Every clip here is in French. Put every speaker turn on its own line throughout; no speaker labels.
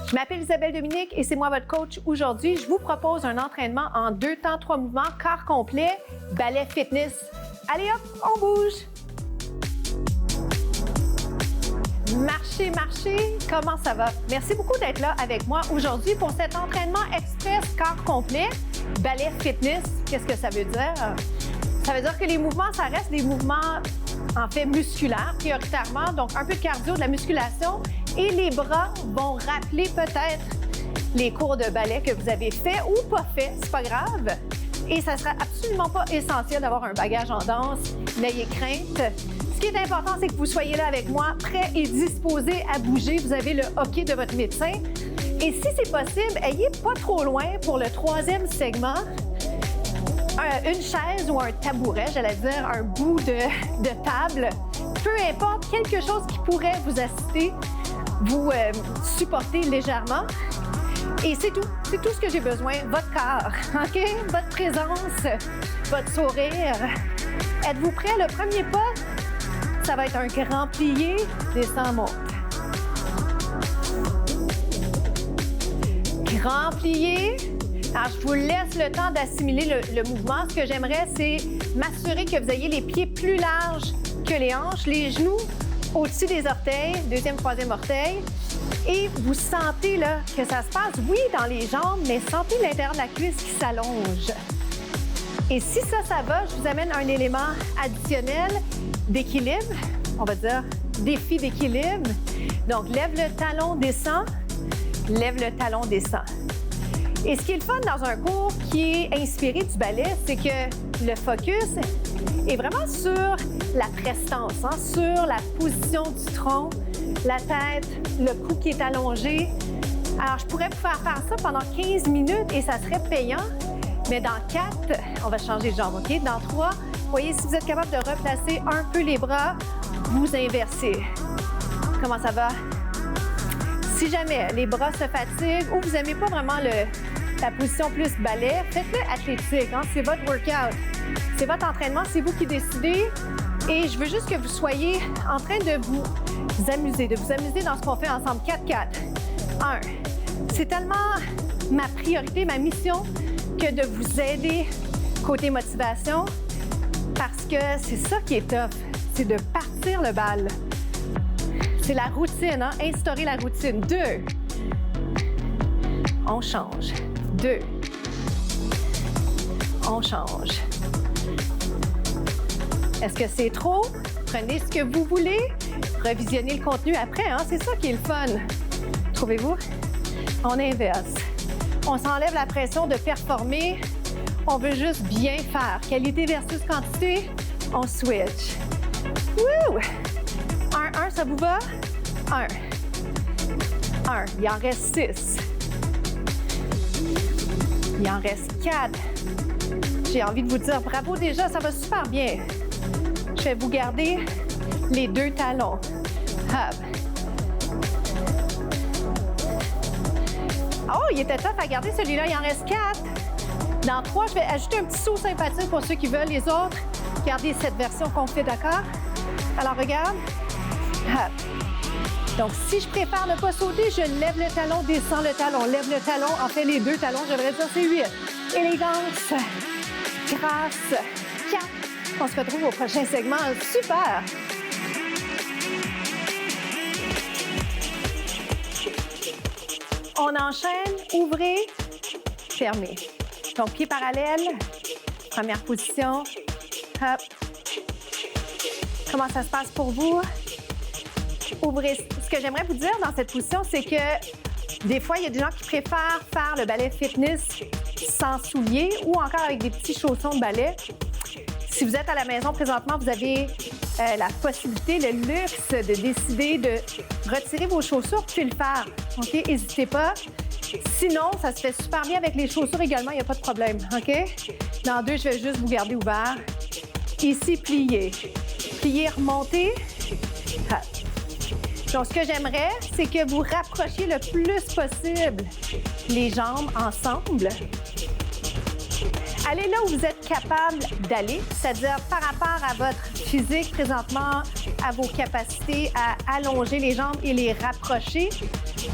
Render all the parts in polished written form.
Je m'appelle Isabelle Dominique et c'est moi votre coach aujourd'hui. Je vous propose un entraînement en 2 temps, 3 mouvements, corps complet, ballet fitness. Allez hop, on bouge! Marchez, marchez, comment ça va? Merci beaucoup d'être là avec moi aujourd'hui pour cet entraînement express corps complet, ballet fitness. Qu'est-ce que ça veut dire? Ça veut dire que les mouvements, ça reste des mouvements en fait musculaires prioritairement, donc un peu de cardio, de la musculation, et les bras vont rappeler peut-être les cours de ballet que vous avez fait ou pas fait, c'est pas grave. Et ça sera absolument pas essentiel d'avoir un bagage en danse, n'ayez crainte. Ce qui est important, c'est que vous soyez là avec moi, prêts et disposés à bouger. Vous avez le hockey de votre médecin. Et si c'est possible, ayez pas trop loin pour le 3e segment, une chaise ou un tabouret, j'allais dire un bout de table, peu importe, quelque chose qui pourrait vous assister, vous supporter légèrement. Et c'est tout ce que j'ai besoin, votre corps, OK? Votre présence, votre sourire. Êtes-vous prêts? Le premier pas, ça va être un grand plié, descend, monte. Grand plié. Alors, je vous laisse le temps d'assimiler le mouvement. Ce que j'aimerais, c'est m'assurer que vous ayez les pieds plus larges que les hanches, les genoux au-dessus des orteils, 2e, 3e orteil. Et vous sentez là que ça se passe, oui, dans les jambes, mais sentez l'intérieur de la cuisse qui s'allonge. Et si ça va, je vous amène un élément additionnel d'équilibre, on va dire défi d'équilibre. Donc, lève le talon, descend, lève le talon, descend. Et ce qui est le fun dans un cours qui est inspiré du ballet, c'est que le focus est vraiment sur la prestance, sur la position du tronc, la tête, le cou qui est allongé. Alors, je pourrais vous faire ça pendant 15 minutes et ça serait payant, mais dans 4, on va changer de jambe, OK? Dans 3, voyez, si vous êtes capable de replacer un peu les bras, vous inversez. Comment ça va? Si jamais les bras se fatiguent ou vous n'aimez pas vraiment la position plus ballet, faites-le athlétique, c'est votre workout, c'est votre entraînement, c'est vous qui décidez. Et je veux juste que vous soyez en train de vous amuser dans ce qu'on fait ensemble. 4-4. 1. C'est tellement ma priorité, ma mission que de vous aider côté motivation parce que c'est ça qui est tough, c'est de partir le bal. C'est la routine, instaurer la routine. 2. On change. 2. On change. Est-ce que c'est trop? Prenez ce que vous voulez. Revisionnez le contenu après, c'est ça qui est le fun. Trouvez-vous? On inverse. On s'enlève la pression de performer. On veut juste bien faire. Qualité versus quantité, on switch. Wouh! 1, ça vous va? 1. Il en reste 6. Il en reste 4. J'ai envie de vous dire bravo déjà, ça va super bien. Je vais vous garder les 2 talons. Hop. Oh, il était tough à garder celui-là, il en reste 4. Dans 3, je vais ajouter un petit saut sympathique pour ceux qui veulent. Les autres, gardez cette version qu'on fait, d'accord? Alors, regarde. Hop. Donc, si je préfère ne pas sauter, je lève le talon, descends le talon, lève le talon. En fait, les 2 talons, je devrais dire c'est 8. Élégance, grâce, 4. On se retrouve au prochain segment. Super! On enchaîne, ouvrez, fermez. Donc, pied parallèle, première position. Hop. Comment ça se passe pour vous? Ouvrez. Ce que j'aimerais vous dire dans cette position, c'est que des fois, il y a des gens qui préfèrent faire le ballet fitness sans souliers ou encore avec des petits chaussons de ballet. Si vous êtes à la maison présentement, vous avez la possibilité, le luxe de décider de retirer vos chaussures puis le faire. OK? N'hésitez pas. Sinon, ça se fait super bien avec les chaussures également, il n'y a pas de problème. OK? Dans 2, je vais juste vous garder ouvert. Ici, plier. Plier, remonter. Hop. Donc, ce que j'aimerais, c'est que vous rapprochiez le plus possible les jambes ensemble. allez là où vous êtes capable d'aller, c'est-à-dire par rapport à votre physique présentement, à vos capacités à allonger les jambes et les rapprocher.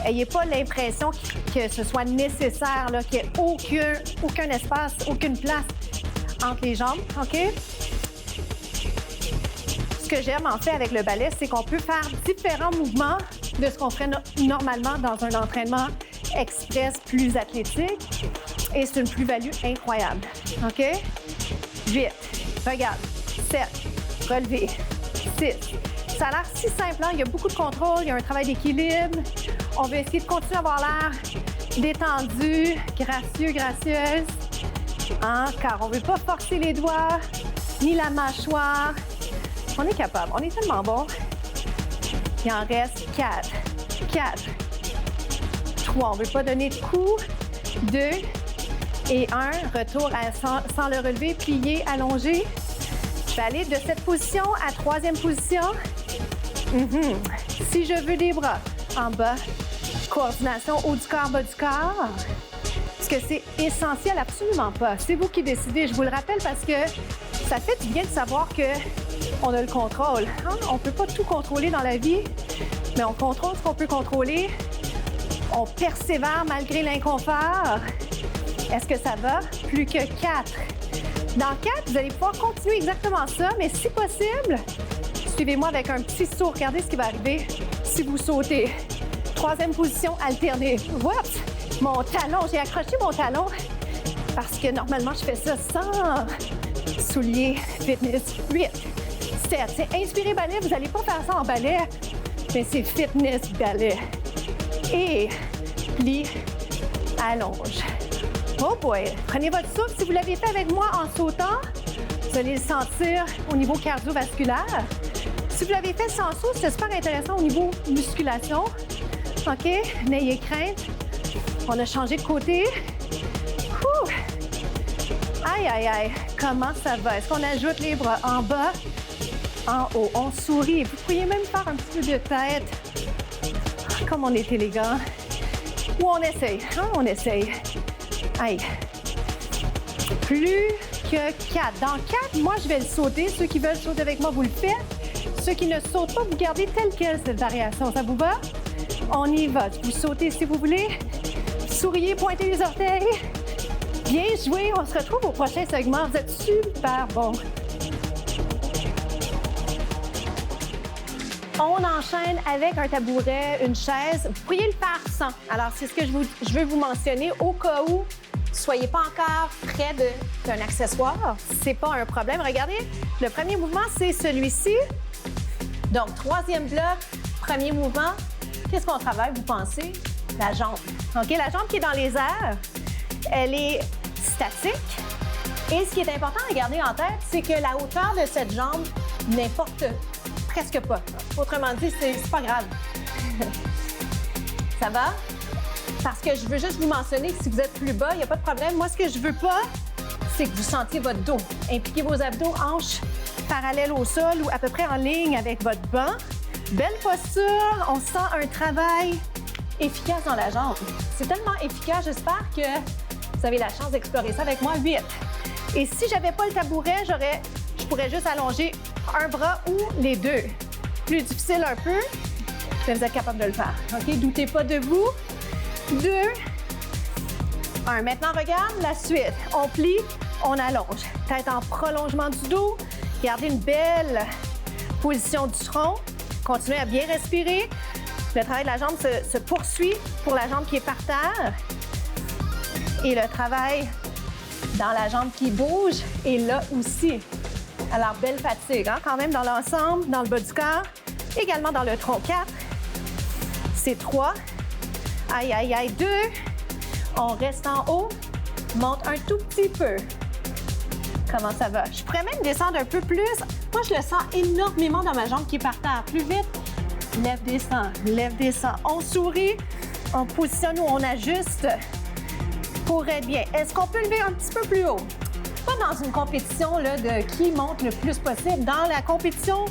N'ayez pas l'impression que ce soit nécessaire, qu'il n'y ait aucun espace, aucune place entre les jambes, OK? Ce que j'aime en fait avec le ballet, c'est qu'on peut faire différents mouvements de ce qu'on ferait normalement dans un entraînement express plus athlétique. Et c'est une plus-value incroyable. OK? 8. Regarde. 7. Relevé. 6. Ça a l'air si simple, hein? Il y a beaucoup de contrôle, il y a un travail d'équilibre. On va essayer de continuer à avoir l'air détendu, gracieux, gracieuse. Hein? Car on ne veut pas forcer les doigts, ni la mâchoire. On est capable. On est tellement bon. Il en reste 4. 4. 3. On ne veut pas donner de coups. 2. Et 1. Retour sans le relever, plié, allongé. Je vais aller de cette position à troisième position. Si je veux des bras en bas, coordination haut du corps, bas du corps. Est-ce que c'est essentiel? Absolument pas. C'est vous qui décidez. Je vous le rappelle parce que ça fait du bien de savoir qu'on a le contrôle. Hein? On ne peut pas tout contrôler dans la vie, mais on contrôle ce qu'on peut contrôler. On persévère malgré l'inconfort. Est-ce que ça va? Plus que 4. Dans 4, vous allez pouvoir continuer exactement ça, mais si possible, suivez-moi avec un petit saut. Regardez ce qui va arriver si vous sautez. Troisième position alternée. Oups! Mon talon, j'ai accroché mon talon parce que normalement, je fais ça sans souliers fitness. 8, 7. C'est inspiré ballet. Vous n'allez pas faire ça en ballet, mais c'est fitness ballet. Et plie, allonge. Oh boy! Prenez votre souffle. Si vous l'avez fait avec moi en sautant, vous allez le sentir au niveau cardiovasculaire. Si vous l'avez fait sans saut, c'est super intéressant au niveau musculation. OK? N'ayez crainte. On a changé de côté. Ouh. Aïe, aïe, aïe. Comment ça va? Est-ce qu'on ajoute les bras en bas, en haut? On sourit. Vous pourriez même faire un petit peu de tête. Comme on est élégant. Ou on essaye. Hein? On essaye. Aïe. Plus que 4. Dans 4, moi, je vais le sauter. Ceux qui veulent sauter avec moi, vous le faites. Ceux qui ne sautent pas, vous gardez telle quelle cette variation. Ça vous va? On y va. Vous sautez si vous voulez. Souriez, pointez les orteils. Bien joué. On se retrouve au prochain segment. Vous êtes super bon. On enchaîne avec un tabouret, une chaise. Vous pourriez le faire sans. Alors, c'est ce que je veux vous mentionner au cas où ne soyez pas encore près d'un accessoire. C'est pas un problème. Regardez, le premier mouvement, c'est celui-ci. Donc, troisième bloc, premier mouvement. Qu'est-ce qu'on travaille, vous pensez? La jambe. OK, la jambe qui est dans les airs, elle est statique. Et ce qui est important à garder en tête, c'est que la hauteur de cette jambe n'importe presque pas. Autrement dit, c'est pas grave. Ça va? Parce que je veux juste vous mentionner que si vous êtes plus bas, il n'y a pas de problème. Moi, ce que je veux pas, c'est que vous sentiez votre dos. Impliquez vos abdos, hanches parallèles au sol ou à peu près en ligne avec votre banc. Belle posture. On sent un travail efficace dans la jambe. C'est tellement efficace. J'espère que vous avez la chance d'explorer ça avec moi. 8. Et si j'avais pas le tabouret, je pourrais juste allonger un bras ou les deux. Plus difficile un peu, mais vous êtes capable de le faire. OK? Doutez pas de vous. 2, 1. Maintenant, regarde la suite. On plie, on allonge. Tête en prolongement du dos. Gardez une belle position du tronc. Continuez à bien respirer. Le travail de la jambe se poursuit pour la jambe qui est par terre. Et le travail dans la jambe qui bouge est là aussi. Alors, belle fatigue, hein? Quand même dans l'ensemble, dans le bas du corps, également dans le tronc. 4, c'est 3. Aïe, aïe, aïe, 2. On reste en haut, monte un tout petit peu. Comment ça va? Je pourrais même descendre un peu plus. Moi, je le sens énormément dans ma jambe qui est par terre. Plus vite, lève, descend, lève, descend. On sourit, on positionne ou on ajuste pour être bien. Est-ce qu'on peut lever un petit peu plus haut? Pas dans une compétition là, de qui monte le plus possible. Dans la compétition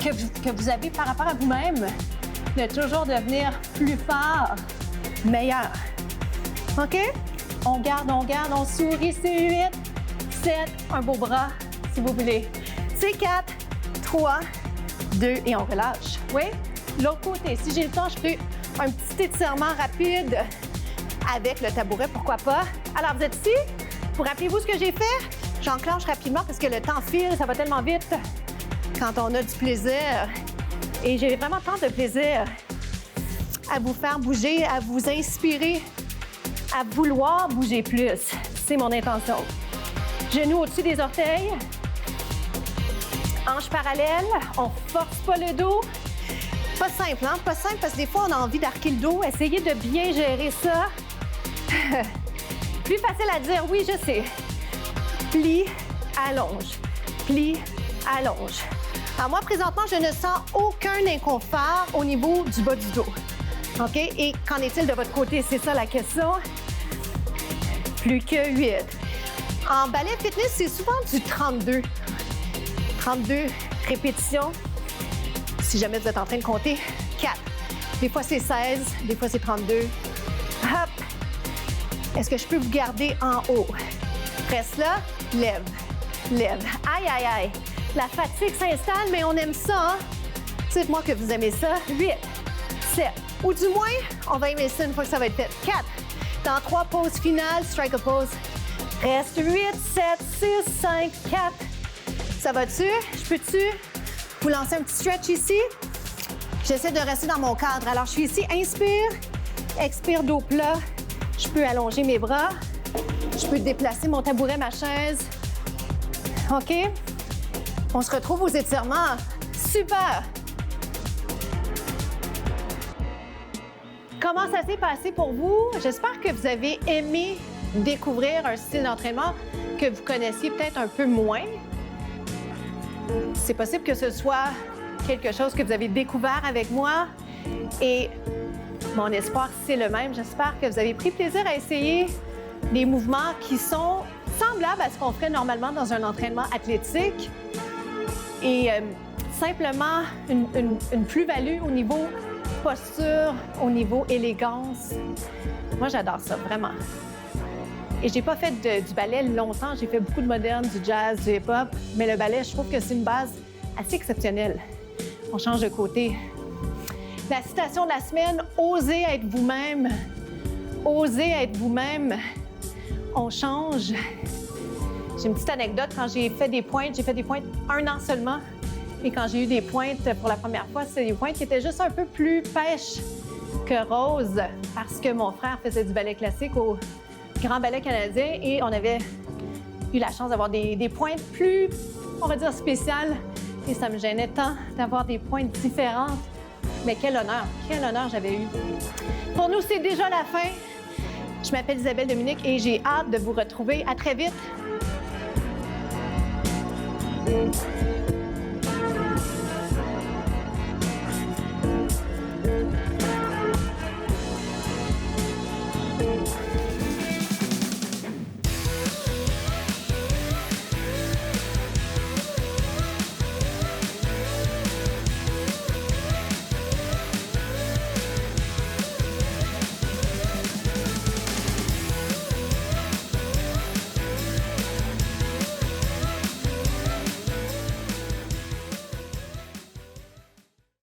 que vous avez par rapport à vous-même, de toujours devenir plus fort, meilleur. OK? On garde, on sourit, c'est 8. 7, un beau bras si vous voulez. C'est 4, 3, 2 et on relâche. Oui? L'autre côté, si j'ai le temps, je fais un petit étirement rapide avec le tabouret, pourquoi pas. Alors, vous êtes ici? Vous rappelez-vous ce que j'ai fait? J'enclenche rapidement parce que le temps file, ça va tellement vite quand on a du plaisir. Et j'ai vraiment tant de plaisir à vous faire bouger, à vous inspirer, à vouloir bouger plus. C'est mon intention. Genoux au-dessus des orteils. Hanches parallèles. On force pas le dos. Pas simple, hein? Pas simple parce que des fois, on a envie d'arquer le dos. Essayez de bien gérer ça. Plus facile à dire, oui, je sais. Plie, allonge. Plie, allonge. Alors moi, présentement, je ne sens aucun inconfort au niveau du bas du dos. OK? Et qu'en est-il de votre côté? C'est ça la question. Plus que 8. En ballet fitness, c'est souvent du 32. 32 répétitions. Si jamais vous êtes en train de compter, 4. Des fois, c'est 16. Des fois, c'est 32. Hop! Est-ce que je peux vous garder en haut? Reste là. Lève. Lève. Aïe, aïe, aïe. La fatigue s'installe, mais on aime ça, hein? Dites-moi que vous aimez ça. 8, 7. Ou du moins, on va aimer ça une fois que ça va être fait. 4. Dans 3 pauses finales, strike a pose. Reste 8, 7, 6, 5, 4. Ça va-tu? Je peux-tu vous lancer un petit stretch ici? J'essaie de rester dans mon cadre. Alors, je suis ici. Inspire. Expire, dos plat. Je peux allonger mes bras. Je peux déplacer mon tabouret, ma chaise. OK? On se retrouve aux étirements. Super! Comment ça s'est passé pour vous? J'espère que vous avez aimé découvrir un style d'entraînement que vous connaissiez peut-être un peu moins. C'est possible que ce soit quelque chose que vous avez découvert avec moi et mon espoir, c'est le même. J'espère que vous avez pris plaisir à essayer des mouvements qui sont semblables à ce qu'on ferait normalement dans un entraînement athlétique et simplement une plus-value au niveau posture, au niveau élégance. Moi, j'adore ça, vraiment. Et j'ai pas fait du ballet longtemps. J'ai fait beaucoup de moderne, du jazz, du hip-hop. Mais le ballet, je trouve que c'est une base assez exceptionnelle. On change de côté. La citation de la semaine, « Osez être vous-même. Osez être vous-même. On change. » J'ai une petite anecdote. Quand j'ai fait des pointes 1 an seulement. Et quand j'ai eu des pointes pour la première fois, c'est des pointes qui étaient juste un peu plus pêches que roses parce que mon frère faisait du ballet classique au Grand Ballet canadien et on avait eu la chance d'avoir des pointes plus, on va dire, spéciales. Et ça me gênait tant d'avoir des pointes différentes. Mais quel honneur j'avais eu. Pour nous, c'est déjà la fin. Je m'appelle Isabelle Dominique et j'ai hâte de vous retrouver. À très vite.